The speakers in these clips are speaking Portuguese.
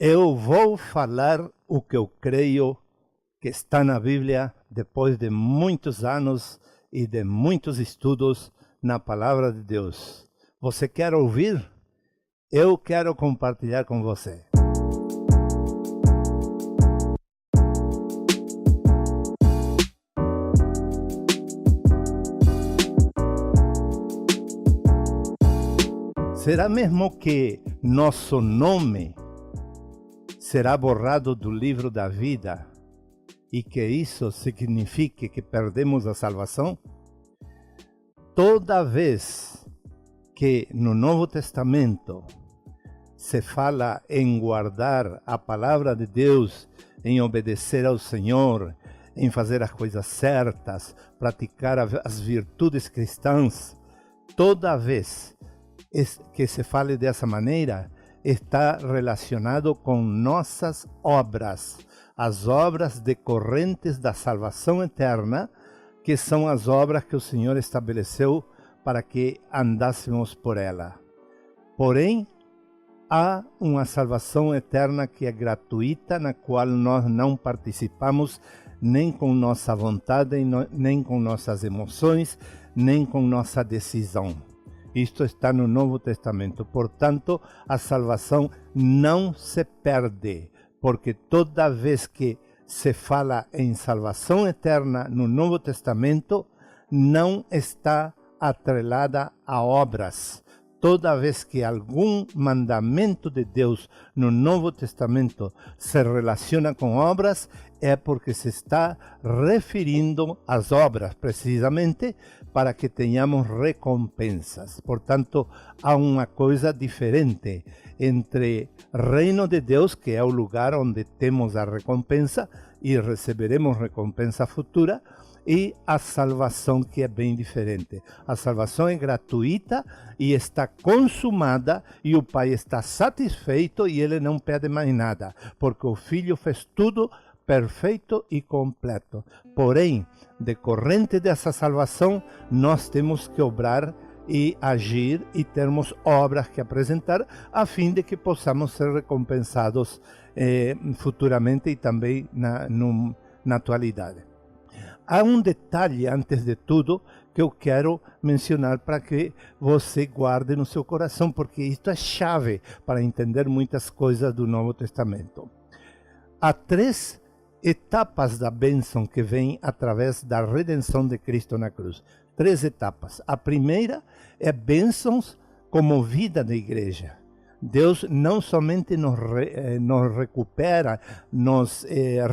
Eu vou falar o que eu creio que está na Bíblia depois de muitos anos e de muitos estudos na Palavra de Deus. Você quer ouvir? Eu quero compartilhar com você. Será mesmo que nosso nome será borrado do livro da vida e que isso signifique que perdemos a salvação? Toda vez que no Novo Testamento se fala em guardar a palavra de Deus, em obedecer ao Senhor, em fazer as coisas certas, praticar as virtudes cristãs, toda vez que se fale dessa maneira, está relacionado com nossas obras, as obras decorrentes da salvação eterna, que são as obras que o Senhor estabeleceu para que andássemos por ela. Porém, há uma salvação eterna que é gratuita, na qual nós não participamos nem com nossa vontade, nem com nossas emoções, nem com nossa decisão. Isto está no Novo Testamento. Portanto, a salvação não se perde, porque toda vez que se fala em salvação eterna no Novo Testamento, não está atrelada a obras. Toda vez que algum mandamento de Deus no Novo Testamento se relaciona com obras, é porque se está referindo às obras, precisamente para que tenhamos recompensas. Portanto, há uma coisa diferente entre reino de Deus, que é o lugar onde temos a recompensa e receberemos recompensa futura, e a salvação, que é bem diferente. A salvação é gratuita e está consumada, e o Pai está satisfeito e ele não pede mais nada, porque o Filho fez tudo perfeito e completo. Porém, decorrente dessa salvação, nós temos que obrar e agir e termos obras que apresentar, a fim de que possamos ser recompensados futuramente e também na atualidade. Há um detalhe, antes de tudo, que eu quero mencionar para que você guarde no seu coração, porque isto é chave para entender muitas coisas do Novo Testamento. Há 3 etapas da bênção que vem através da redenção de Cristo na cruz. 3 etapas. A primeira é bênçãos como vida da igreja. Deus não somente nos recupera, nos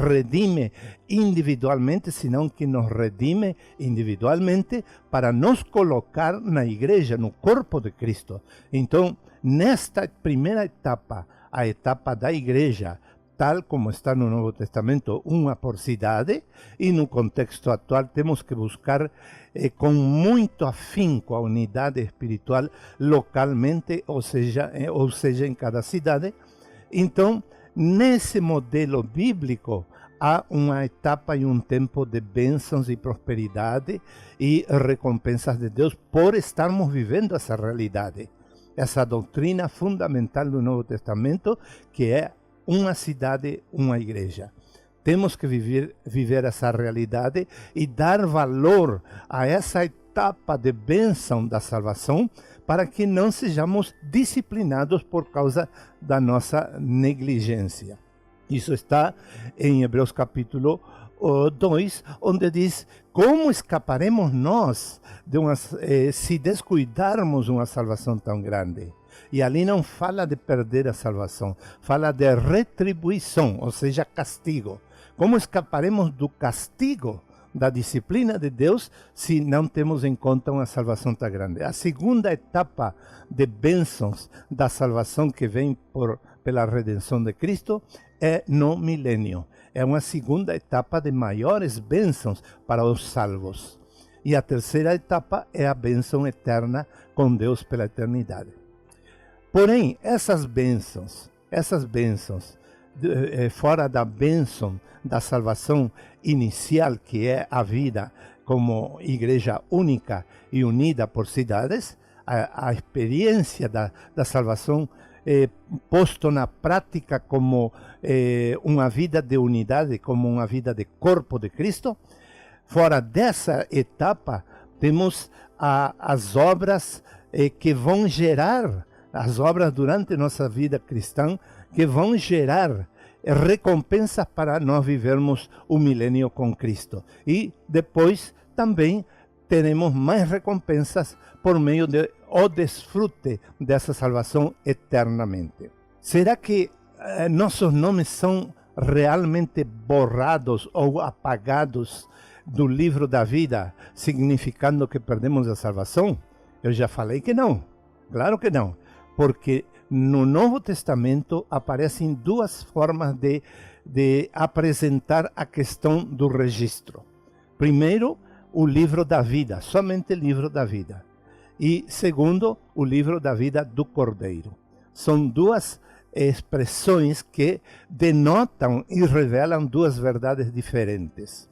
redime individualmente, senão que nos redime individualmente para nos colocar na igreja, no corpo de Cristo. Então, nesta primeira etapa, a etapa da igreja, tal como está no Novo Testamento, uma por cidade, e no contexto atual temos que buscar com muito afinco a unidade espiritual localmente, ou seja, em cada cidade. Então, nesse modelo bíblico, há uma etapa e um tempo de bênçãos e prosperidade e recompensas de Deus por estarmos vivendo essa realidade, essa doutrina fundamental do Novo Testamento, que é uma cidade, uma igreja. Temos que viver essa realidade e dar valor a essa etapa de bênção da salvação, para que não sejamos disciplinados por causa da nossa negligência. Isso está em Hebreus capítulo 2, onde diz: como escaparemos nós se descuidarmos uma salvação tão grande? E ali não fala de perder a salvação, fala de retribuição, ou seja, castigo. Como escaparemos do castigo da disciplina de Deus se não temos em conta uma salvação tão grande? A segunda etapa de bênçãos da salvação que vem pela redenção de Cristo é no milênio. É uma segunda etapa de maiores bênçãos para os salvos. E a terceira etapa é a bênção eterna com Deus pela eternidade. Porém, essas bênçãos, fora da bênção da salvação inicial, que é a vida como igreja única e unida por cidades, a experiência da salvação posto na prática como uma vida de unidade, como uma vida de corpo de Cristo. Fora dessa etapa, temos as obras que vão gerar, as obras durante nossa vida cristã, que vão gerar recompensas para nós vivermos o milênio com Cristo. E depois também teremos mais recompensas por meio do desfrute dessa salvação eternamente. Será que nossos nomes são realmente borrados ou apagados do livro da vida, significando que perdemos a salvação? Eu já falei que não. Claro que não. Porque no Novo Testamento aparecem duas formas de apresentar a questão do registro. Primeiro, o livro da vida, somente o livro da vida. E segundo, o livro da vida do Cordeiro. São duas expressões que denotam e revelam duas verdades diferentes.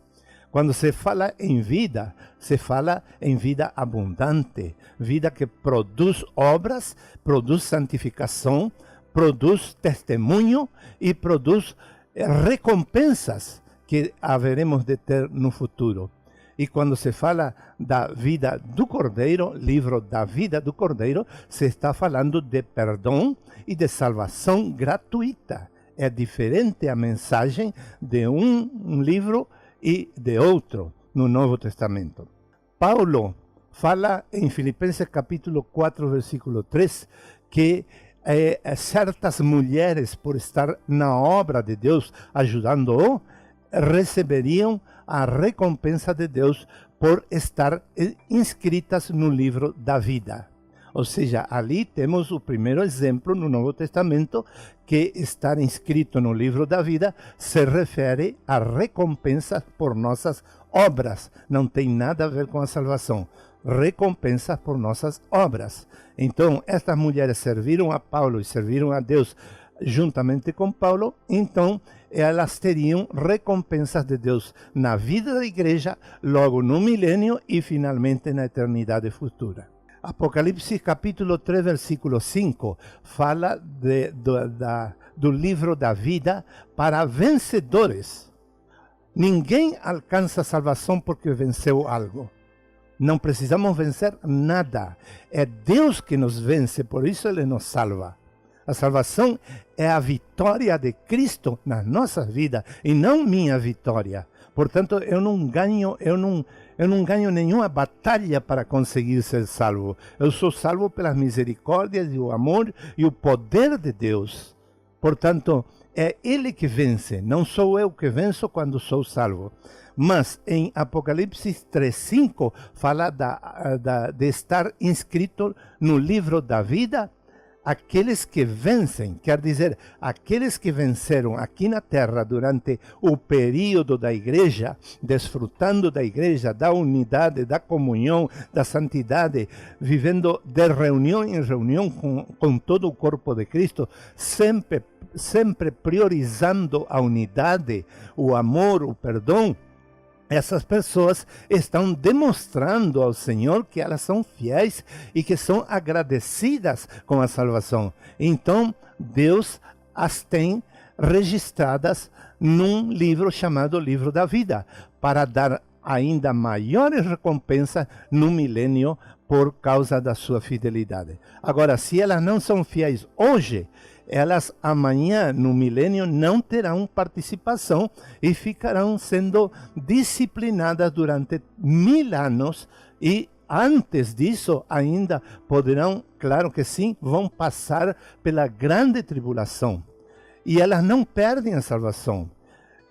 Quando se fala em vida, se fala em vida abundante, vida que produz obras, produz santificação, produz testemunho e produz recompensas que haveremos de ter no futuro. E quando se fala da vida do Cordeiro, livro da vida do Cordeiro, se está falando de perdão e de salvação gratuita. É diferente a mensagem de um livro e de outro no Novo Testamento. Paulo fala em Filipenses capítulo 4, versículo 3, que certas mulheres, por estar na obra de Deus, ajudando-o, receberiam a recompensa de Deus por estar inscritas no livro da vida. Ou seja, ali temos o primeiro exemplo no Novo Testamento que estar inscrito no livro da vida se refere a recompensas por nossas obras. Não tem nada a ver com a salvação. Recompensas por nossas obras. Então, estas mulheres serviram a Paulo e serviram a Deus juntamente com Paulo, então elas teriam recompensas de Deus na vida da igreja, logo no milênio e finalmente na eternidade futura. Apocalipse capítulo 3, versículo 5, fala do livro da vida para vencedores. Ninguém alcança a salvação porque venceu algo. Não precisamos vencer nada. É Deus que nos vence, por isso Ele nos salva. A salvação é a vitória de Cristo na nossa vida e não minha vitória. Portanto, eu não ganho nenhuma batalha para conseguir ser salvo. Eu sou salvo pelas misericórdias e o amor e o poder de Deus. Portanto, é Ele que vence, não sou eu que venço quando sou salvo. Mas em Apocalipse 3:5 fala de estar inscrito no livro da vida. Aqueles que vencem, quer dizer, aqueles que venceram aqui na terra durante o período da igreja, desfrutando da igreja, da unidade, da comunhão, da santidade, vivendo de reunião em reunião com todo o corpo de Cristo, sempre priorizando a unidade, o amor, o perdão. Essas pessoas estão demonstrando ao Senhor que elas são fiéis e que são agradecidas com a salvação. Então, Deus as tem registradas num livro chamado Livro da Vida, para dar ainda maiores recompensas no milênio por causa da sua fidelidade. Agora, se elas não são fiéis hoje, elas amanhã, no milênio, não terão participação e ficarão sendo disciplinadas durante 1000 anos e antes disso ainda poderão, claro que sim, vão passar pela grande tribulação. E elas não perdem a salvação.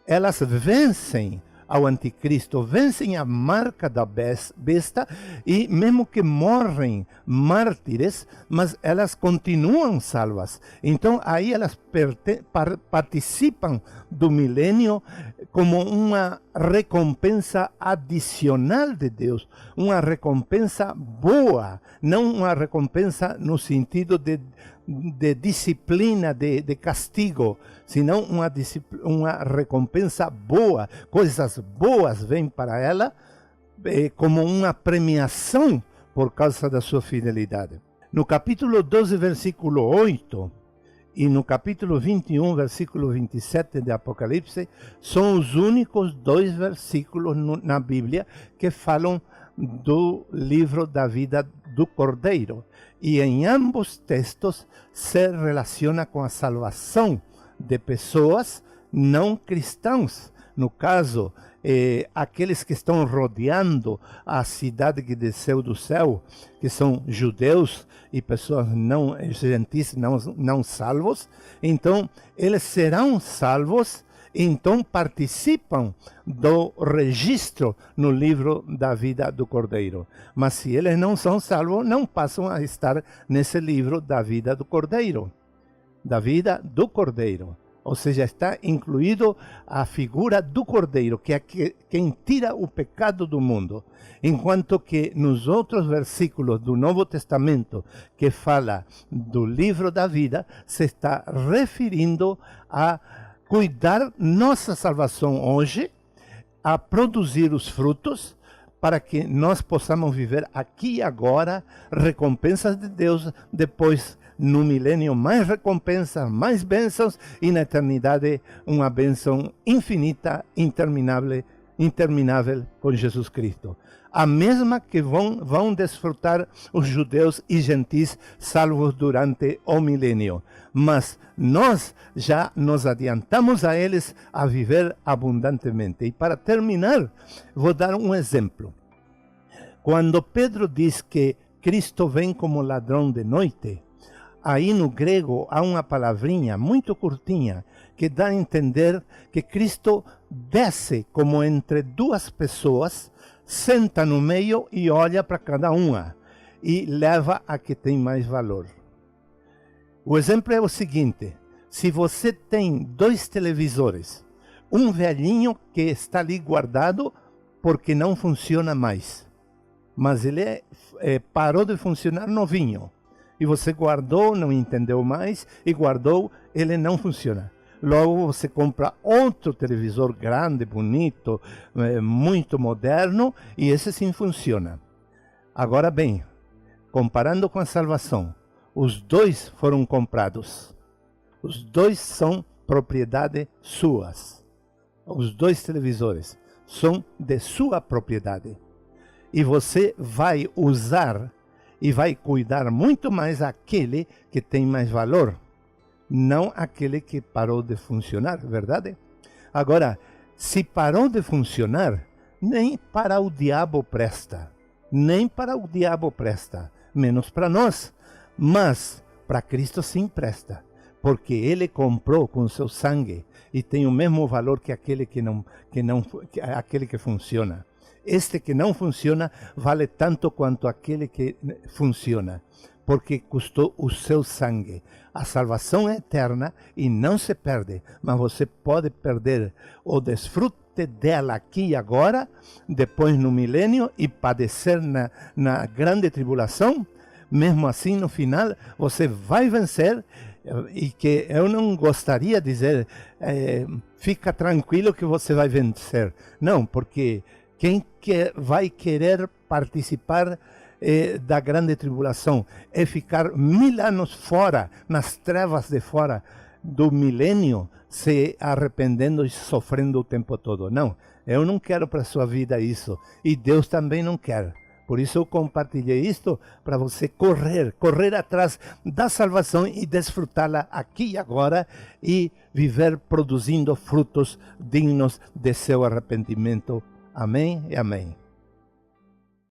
Elas vencem ao anticristo, vencem a marca da besta e mesmo que morrem mártires, mas elas continuam salvas. Então aí elas participam do milênio como uma recompensa adicional de Deus, uma recompensa boa, não uma recompensa no sentido de disciplina, de castigo, senão uma recompensa boa. Coisas boas vêm para ela como uma premiação por causa da sua fidelidade. No capítulo 12, versículo 8, e no capítulo 21, versículo 27 de Apocalipse, são os únicos 2 versículos na Bíblia que falam do livro da vida do Cordeiro. E em ambos textos se relaciona com a salvação de pessoas não cristãs. No caso, aqueles que estão rodeando a cidade que desceu do céu, que são judeus e pessoas não gentis, não salvos, então eles serão salvos, então participam do registro no livro da vida do Cordeiro. Mas se eles não são salvos, não passam a estar nesse livro da vida do Cordeiro. Da vida do Cordeiro. Ou seja, está incluído a figura do Cordeiro, que é quem tira o pecado do mundo. Enquanto que nos outros versículos do Novo Testamento, que fala do livro da vida, se está referindo a cuidar nossa salvação hoje, a produzir os frutos, para que nós possamos viver aqui e agora recompensas de Deus, depois no milênio mais recompensas, mais bênçãos, e na eternidade uma bênção infinita, interminável com Jesus Cristo. A mesma que vão desfrutar os judeus e gentis salvos durante o milênio. Mas nós já nos adiantamos a eles a viver abundantemente. E para terminar, vou dar um exemplo. Quando Pedro diz que Cristo vem como ladrão de noite, aí no grego há uma palavrinha muito curtinha que dá a entender que Cristo desce como entre 2 pessoas, senta no meio e olha para cada uma e leva a que tem mais valor. O exemplo é o seguinte: se você tem 2 televisores, um velhinho que está ali guardado porque não funciona mais, mas ele parou de funcionar novinho, e você guardou, não entendeu mais, e guardou, ele não funciona. Logo você compra outro televisor grande, bonito, muito moderno, e esse sim funciona. Agora bem, comparando com a salvação, os 2 foram comprados. Os 2 são propriedade suas. Os 2 televisores são de sua propriedade. E você vai usar e vai cuidar muito mais aquele que tem mais valor, não aquele que parou de funcionar, verdade? Agora, se parou de funcionar, nem para o diabo presta, nem para o diabo presta, menos para nós, mas para Cristo sim presta, porque ele comprou com seu sangue e tem o mesmo valor que aquele aquele que funciona. Este que não funciona vale tanto quanto aquele que funciona, porque custou o seu sangue. A salvação é eterna e não se perde, mas você pode perder o desfrute dela aqui e agora, depois no milênio, e padecer na grande tribulação. Mesmo assim, no final, você vai vencer, e que eu não gostaria de dizer, fica tranquilo que você vai vencer. Não, porque quem vai querer participar da grande tribulação é ficar 1000 anos fora, nas trevas de fora do milênio, se arrependendo e sofrendo o tempo todo. Não, eu não quero para a sua vida isso, e Deus também não quer. Por isso eu compartilhei isto, para você correr atrás da salvação e desfrutá-la aqui e agora, e viver produzindo frutos dignos de seu arrependimento. Amém e amém.